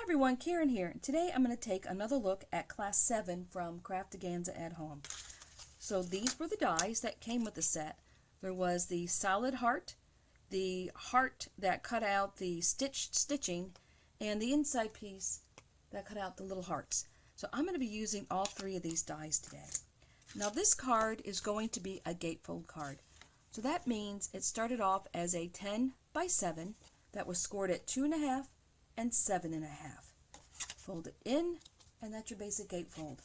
everyone, Karen here. Today I'm going to take another look at Class 7 from Craftaganza at Home. So these were the dies that came with the set. There was the solid heart, the heart that cut out the stitching, and the inside piece that cut out the little hearts. So I'm going to be using all three of these dies today. Now this card is going to be a gatefold card. So that means it started off as a 10 by 7 that was scored at 2.5 and 7.5. Fold it in, and that's your basic gatefold.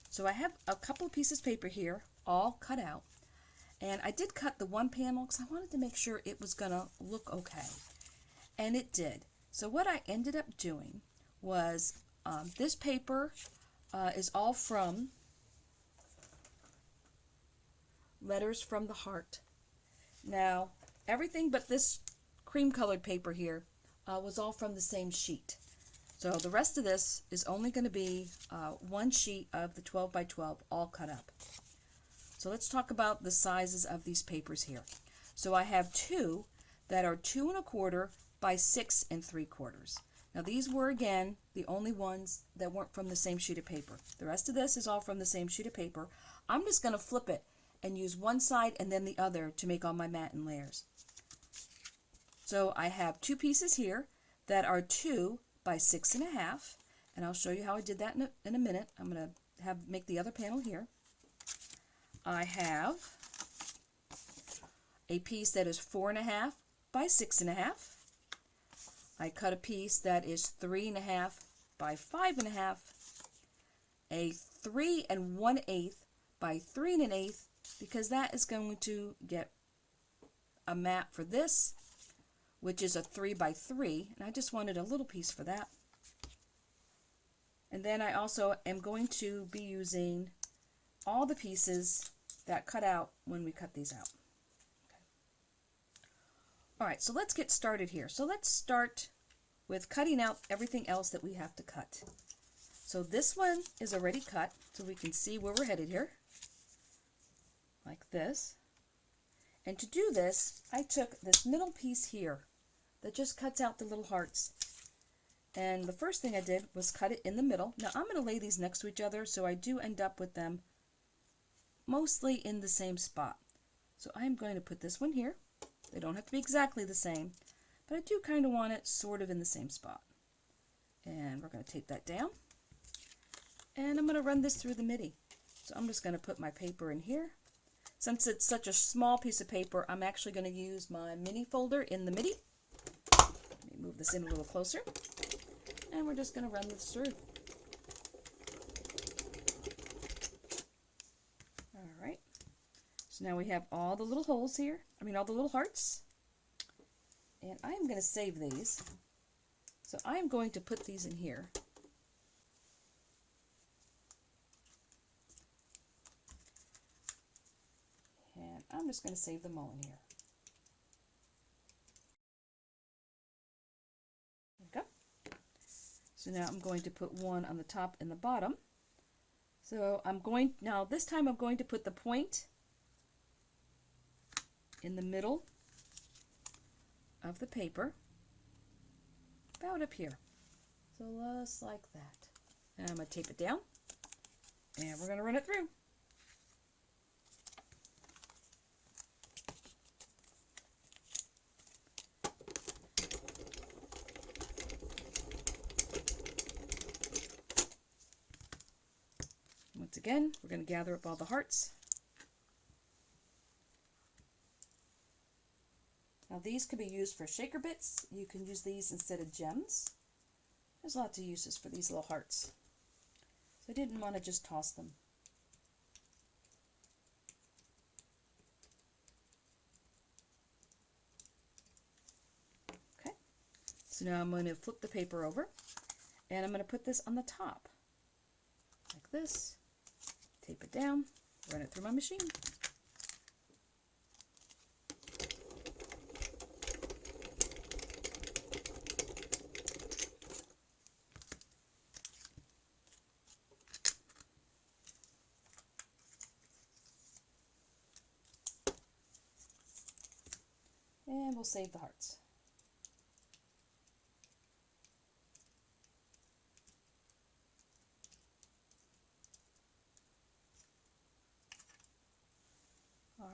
So I have a couple of pieces of paper here, all cut out, and I did cut the one panel because I wanted to make sure it was going to look okay, and it did. So what I ended up doing was this paper is all from Letters from the Heart. Now, everything but this cream colored paper here was all from the same sheet. So the rest of this is only going to be one sheet of the 12 by 12 all cut up. So let's talk about the sizes of these papers here. So I have two that are 2.25 by 6 3/4. Now these were again the only ones that weren't from the same sheet of paper. The rest of this is all from the same sheet of paper. I'm just going to flip it and use one side and then the other to make all my matte layers. So I have two pieces here that are 2 by 6.5, and I'll show you how I did that in a minute. I'm going to make the other panel here. I have a piece that is 4.5 by 6.5. I cut a piece that is 3.5 by 5.5, a 3 1/8 by 3 1/8, because that is going to get a mat for this, which is a 3 by 3, and I just wanted a little piece for that. And then I also am going to be using all the pieces that cut out when we cut these out. Okay. All right, so let's get started here. So let's start with cutting out everything else that we have to cut. So this one is already cut, so we can see where we're headed here, like this. And to do this, I took this middle piece here that just cuts out the little hearts. And the first thing I did was cut it in the middle. Now I'm going to lay these next to each other, so I do end up with them mostly in the same spot. So I'm going to put this one here. They don't have to be exactly the same, but I do kind of want it sort of in the same spot. And we're going to tape that down. And I'm going to run this through the MIDI. So I'm just going to put my paper in here. Since it's such a small piece of paper, I'm actually going to use my mini folder in the MIDI. Let me move this in a little closer. And we're just going to run this through. Alright. So now we have all the little holes here. All the little hearts. And I'm going to save these. So I'm going to put these in here. And I'm just going to save them all in here. There we go. So now I'm going to put one on the top and the bottom. So now this time I'm going to put the point in the middle of the paper, about up here. So just like that. And I'm going to tape it down, and we're going to run it through. Once again, we're going to gather up all the hearts. Now these could be used for shaker bits. You can use these instead of gems. There's lots of uses for these little hearts. So I didn't want to just toss them. Okay, so now I'm going to flip the paper over, and I'm going to put this on the top, like this. Tape it down, run it through my machine. And we'll save the hearts.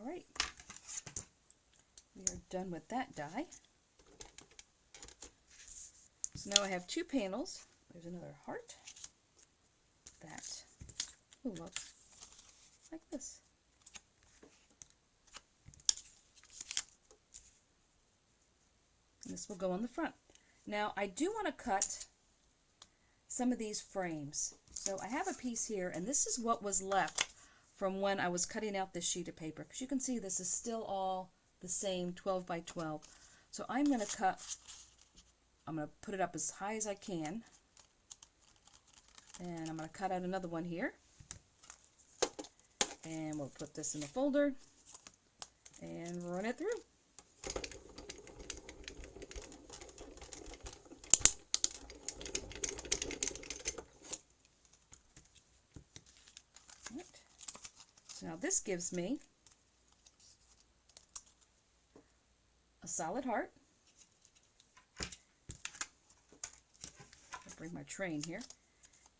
All right, we are done with that die. So now I have two panels. There's another heart that will look like this. And this will go on the front. Now I do want to cut some of these frames. So I have a piece here, and this is what was left from when I was cutting out this sheet of paper. Because you can see this is still all the same 12 by 12. So I'm going to put it up as high as I can. And I'm going to cut out another one here. And we'll put this in the folder and run it through. Right. So now this gives me a solid heart. I'll bring my train here.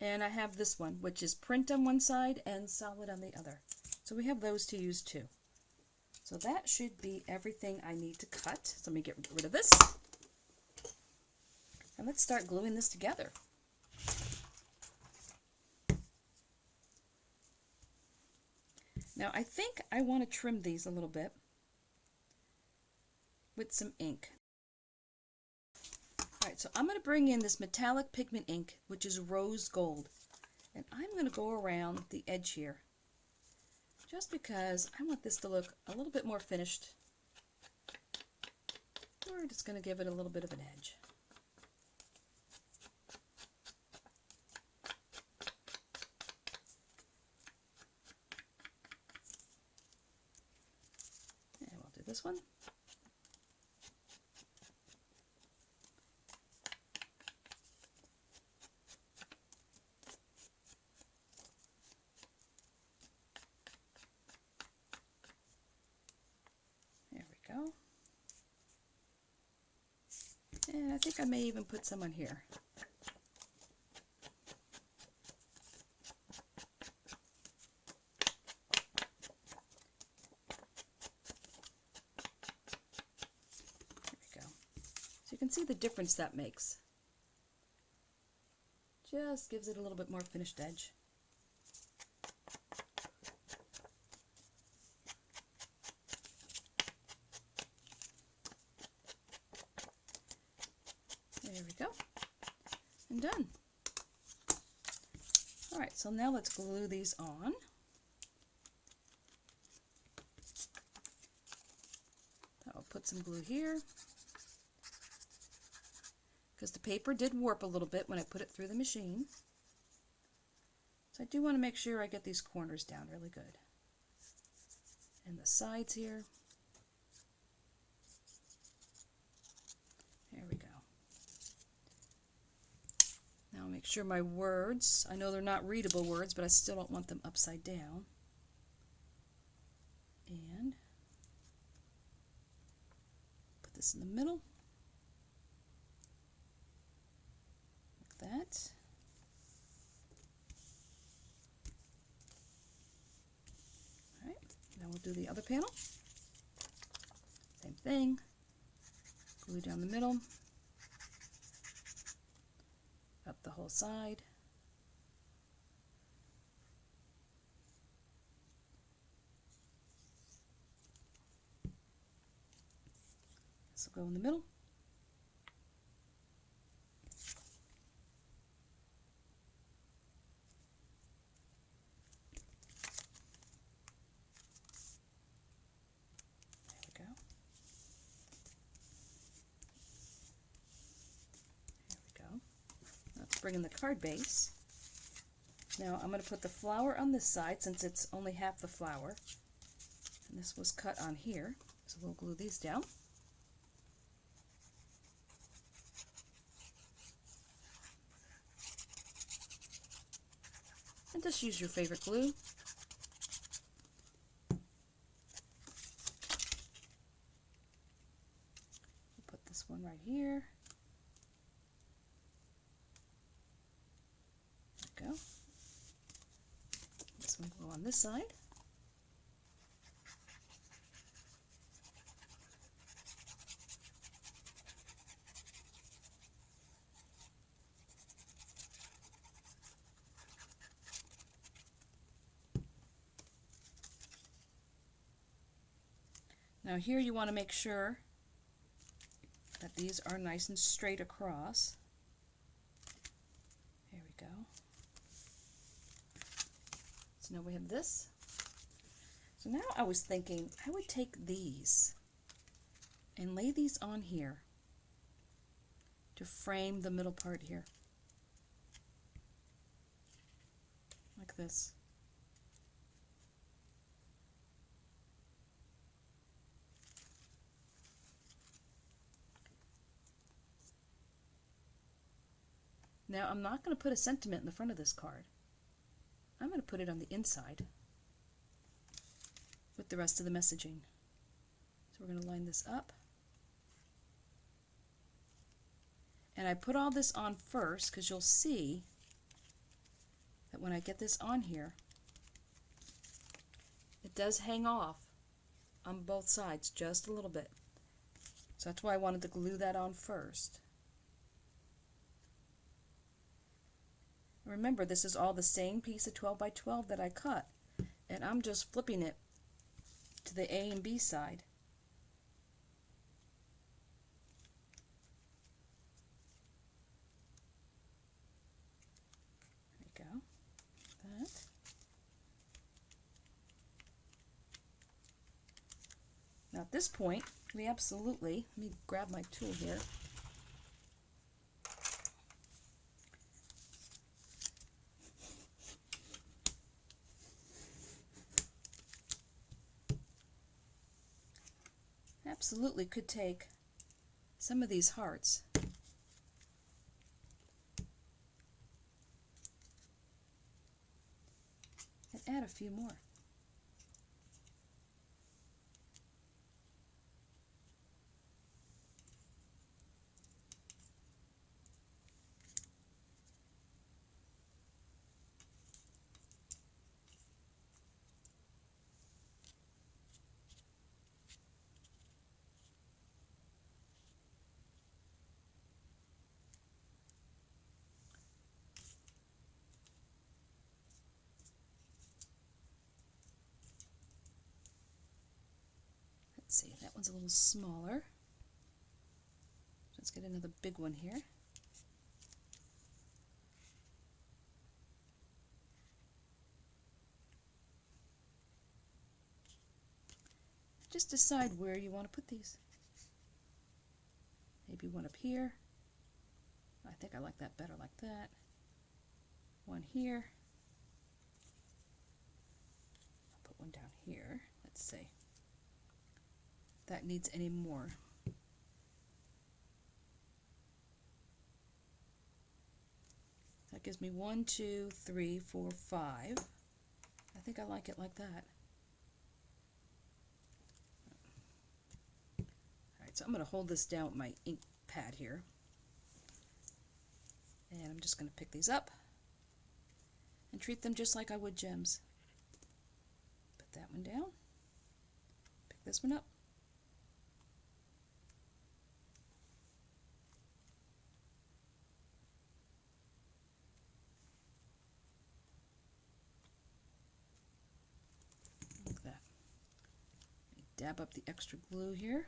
And I have this one, which is print on one side and solid on the other. So we have those to use too. So that should be everything I need to cut. So let me get rid of this. And let's start gluing this together. Now I think I want to trim these a little bit with some ink. Alright, so I'm going to bring in this metallic pigment ink, which is rose gold. And I'm going to go around the edge here, just because I want this to look a little bit more finished. We're just going to give it a little bit of an edge. And we'll do this one. Go. And I think I may even put some on here. There we go. So you can see the difference that makes. Just gives it a little bit more finished edge. There we go, and done. All right, so now let's glue these on. I'll put some glue here, because the paper did warp a little bit when I put it through the machine. So I do want to make sure I get these corners down really good. And the sides here. There we go. Now make sure my words, I know they're not readable words, but I still don't want them upside down. And put this in the middle, like that. All right, now we'll do the other panel. Same thing, glue down the middle. Up the whole side. This will go in the middle. There we go. Let's bring in the card base. Now I'm going to put the flower on this side since it's only half the flower. And this was cut on here, so we'll glue these down. And just use your favorite glue. We'll put this one right here. Go. This one will go on this side. Now here you want to make sure that these are nice and straight across. There we go. So now we have this. So now I was thinking I would take these and lay these on here to frame the middle part here. Like this. Now I'm not going to put a sentiment in the front of this card. I'm going to put it on the inside with the rest of the messaging. So we're going to line this up. And I put all this on first because you'll see that when I get this on here, it does hang off on both sides just a little bit. So that's why I wanted to glue that on first. Remember, this is all the same piece of 12 by 12 that I cut, and I'm just flipping it to the A and B side. There we go. That. Now at this point, we absolutely, let me grab my tool here. Absolutely could take some of these hearts and add a few more. Let's see, that one's a little smaller. Let's get another big one here. Just decide where you want to put these. Maybe one up here. I think I like that better like that. One here. I'll put one down here. Let's see. That needs any more. That gives me 1, 2, 3, 4, 5. I think I like it like that. Alright, so I'm going to hold this down with my ink pad here. And I'm just going to pick these up and treat them just like I would gems. Put that one down. Pick this one up. Dab up the extra glue here.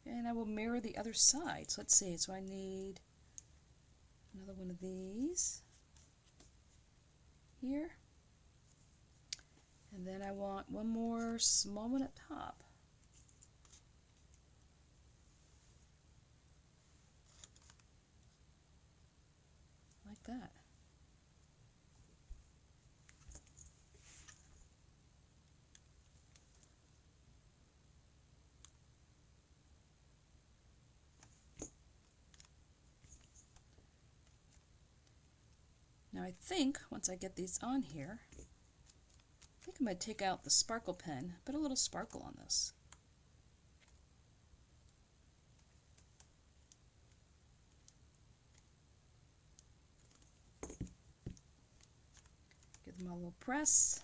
And I will mirror the other side. So let's see, so I need another one of these here. And then I want one more small one at top. Like that. Now I think once I get these on here, I think I'm going to take out the sparkle pen, put a little sparkle on this. Give them a little press,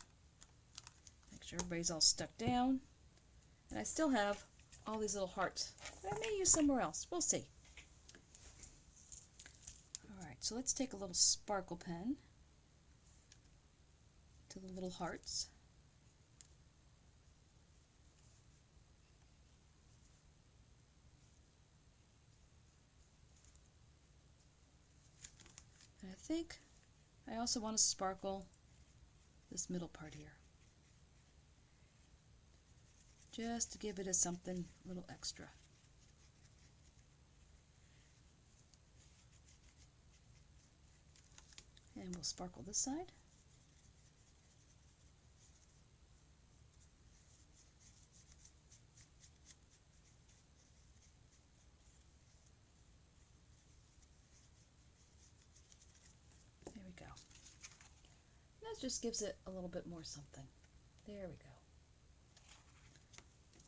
make sure everybody's all stuck down. And I still have all these little hearts that I may use somewhere else. We'll see. So let's take a little sparkle pen to to the little hearts. And I think I also want to sparkle this middle part here, just to give it a something a little extra. And we'll sparkle this side. There we go. That just gives it a little bit more something. There we go.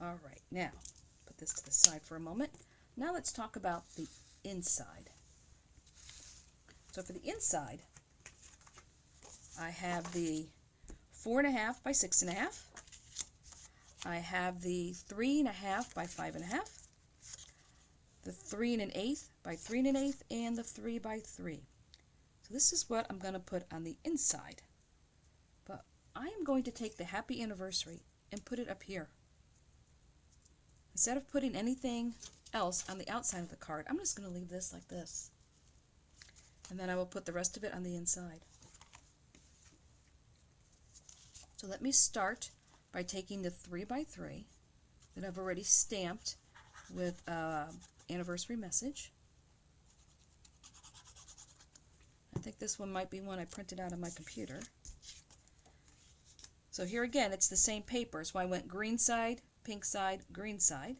All right, now put this to the side for a moment. Now let's talk about the inside. So for the inside, I have the 4.5 by 6.5. I have the 3.5 by 5.5, the 3 1/8 by 3 1/8, and the 3 by 3. So this is what I'm going to put on the inside. But I am going to take the happy anniversary and put it up here. Instead of putting anything else on the outside of the card, I'm just going to leave this like this. And then I will put the rest of it on the inside. So let me start by taking the 3 by 3 that I've already stamped with anniversary message. I think this one might be one I printed out on my computer. So here again, it's the same paper, so I went green side, pink side, green side.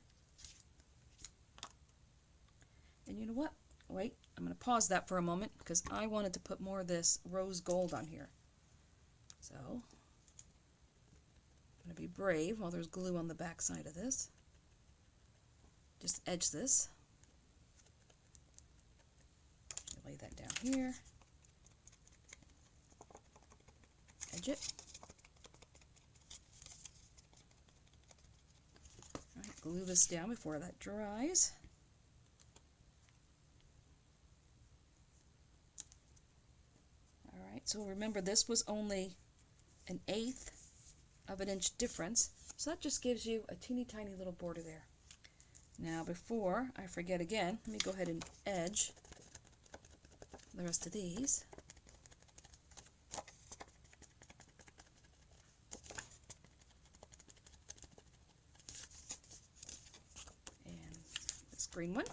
And you know what? Wait, I'm going to pause that for a moment because I wanted to put more of this rose gold on here. So I'm going to be brave while there's glue on the back side of this. Just edge this. Lay that down here. Edge it. All right, glue this down before that dries. All right, so remember this was only 1/8 of an inch difference, so that just gives you a teeny tiny little border there. Now before I forget again, let me go ahead and edge the rest of these. And this green one.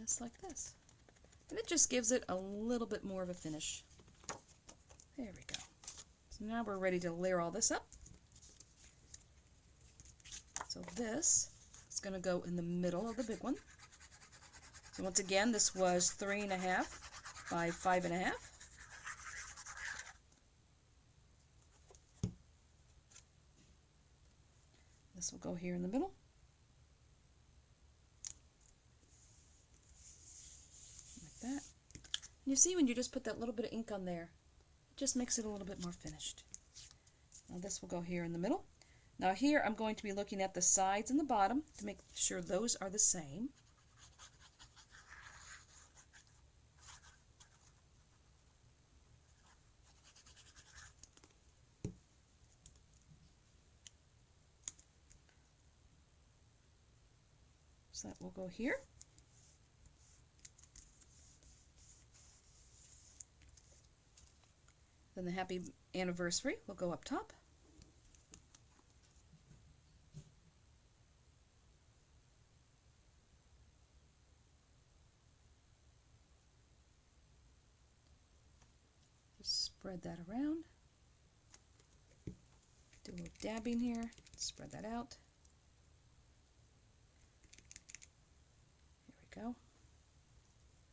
Just like this. And it just gives it a little bit more of a finish. There we go. So now we're ready to layer all this up. So this is going to go in the middle of the big one. So once again, this was 3.5 by 5.5. This will go here in the middle. That. And you see when you just put that little bit of ink on there, it just makes it a little bit more finished. Now this will go here in the middle. Now here I'm going to be looking at the sides and the bottom to make sure those are the same. So that will go here. Then the happy anniversary will go up top. Just spread that around. Do a little dabbing here. Spread that out. Here we go.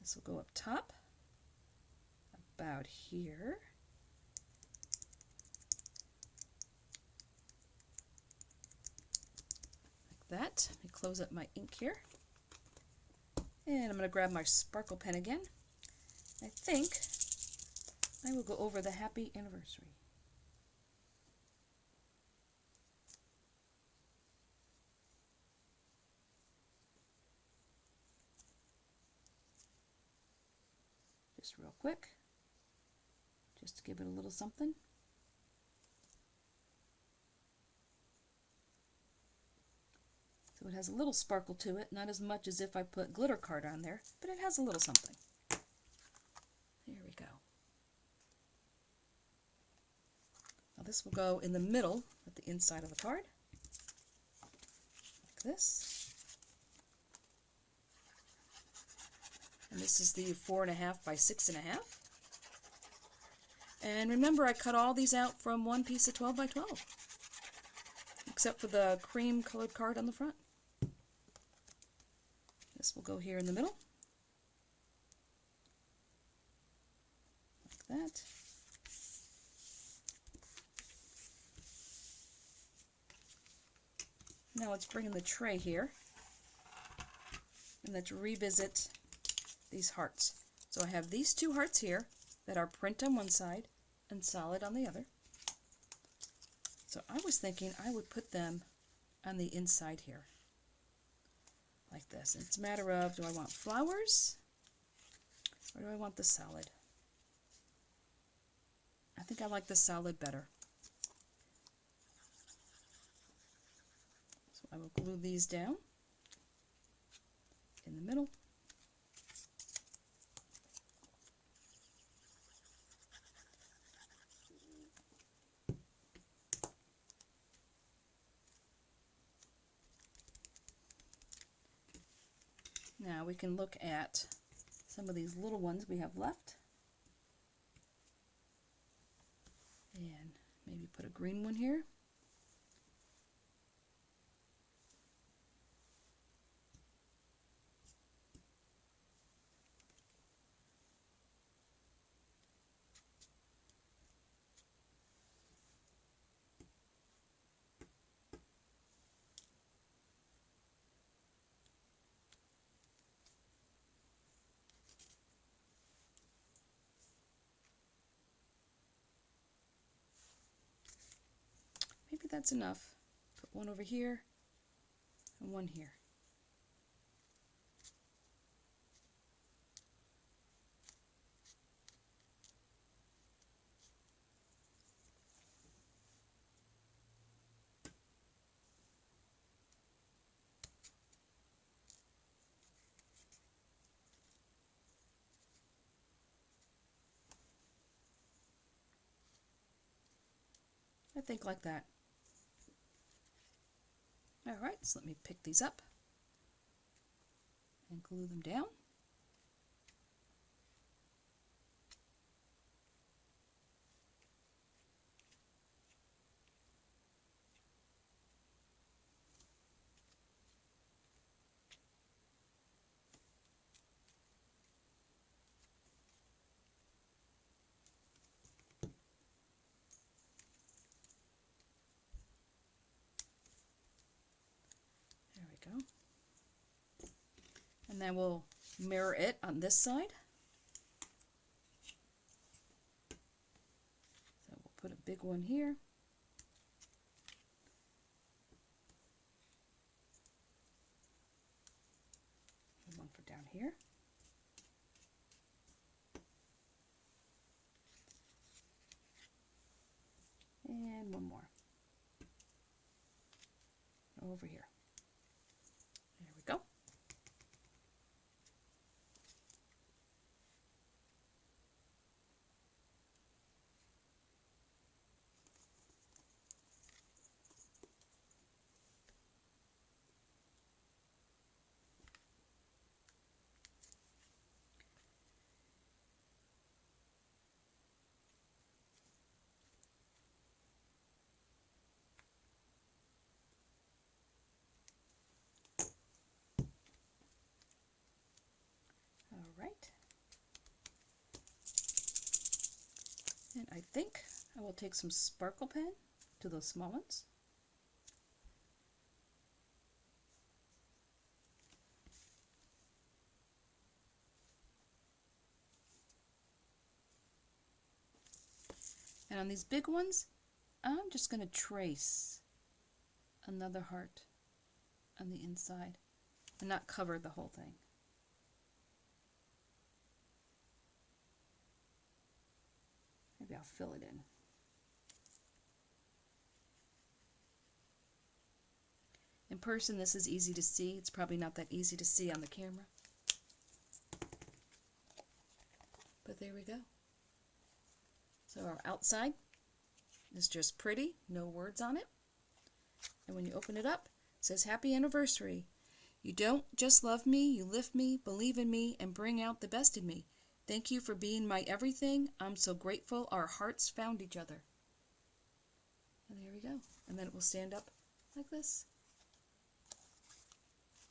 This will go up top, about here. That. Let me close up my ink here. And I'm going to grab my sparkle pen again. I think I will go over the happy anniversary. just real quick, just to give it a little something. So it has a little sparkle to it, not as much as if I put glitter card on there, but it has a little something. There we go. Now this will go in the middle at the inside of the card, like this. And this is the 4.5 by 6.5. And remember, I cut all these out from one piece of 12 by 12, except for the cream colored card on the front. This will go here in the middle, like that. Now let's bring in the tray here, and let's revisit these hearts. So I have these two hearts here that are print on one side and solid on the other. So I was thinking I would put them on the inside here, like this. It's a matter of, do I want flowers or do I want the solid? I think I like the solid better. So I will glue these down in the middle. Now we can look at some of these little ones we have left. And maybe put a green one here. Maybe that's enough. Put one over here and one here. I think like that. Alright, so let me pick these up and glue them down. Go. And then we'll mirror it on this side. So we'll put a big one here. And one for down here. And one more over here. There we go. Right. And I think I will take some sparkle pen to those small ones. And on these big ones, I'm just going to trace another heart on the inside and not cover the whole thing. Maybe I'll fill it in. In person, this is easy to see. It's probably not that easy to see on the camera. But there we go. So our outside is just pretty, no words on it. And when you open it up, it says, "Happy Anniversary. You don't just love me, you lift me, believe in me, and bring out the best in me. Thank you for being my everything. I'm so grateful our hearts found each other." And there we go. And then it will stand up like this.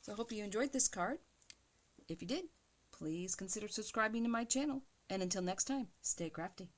So I hope you enjoyed this card. If you did, please consider subscribing to my channel. And until next time, stay crafty.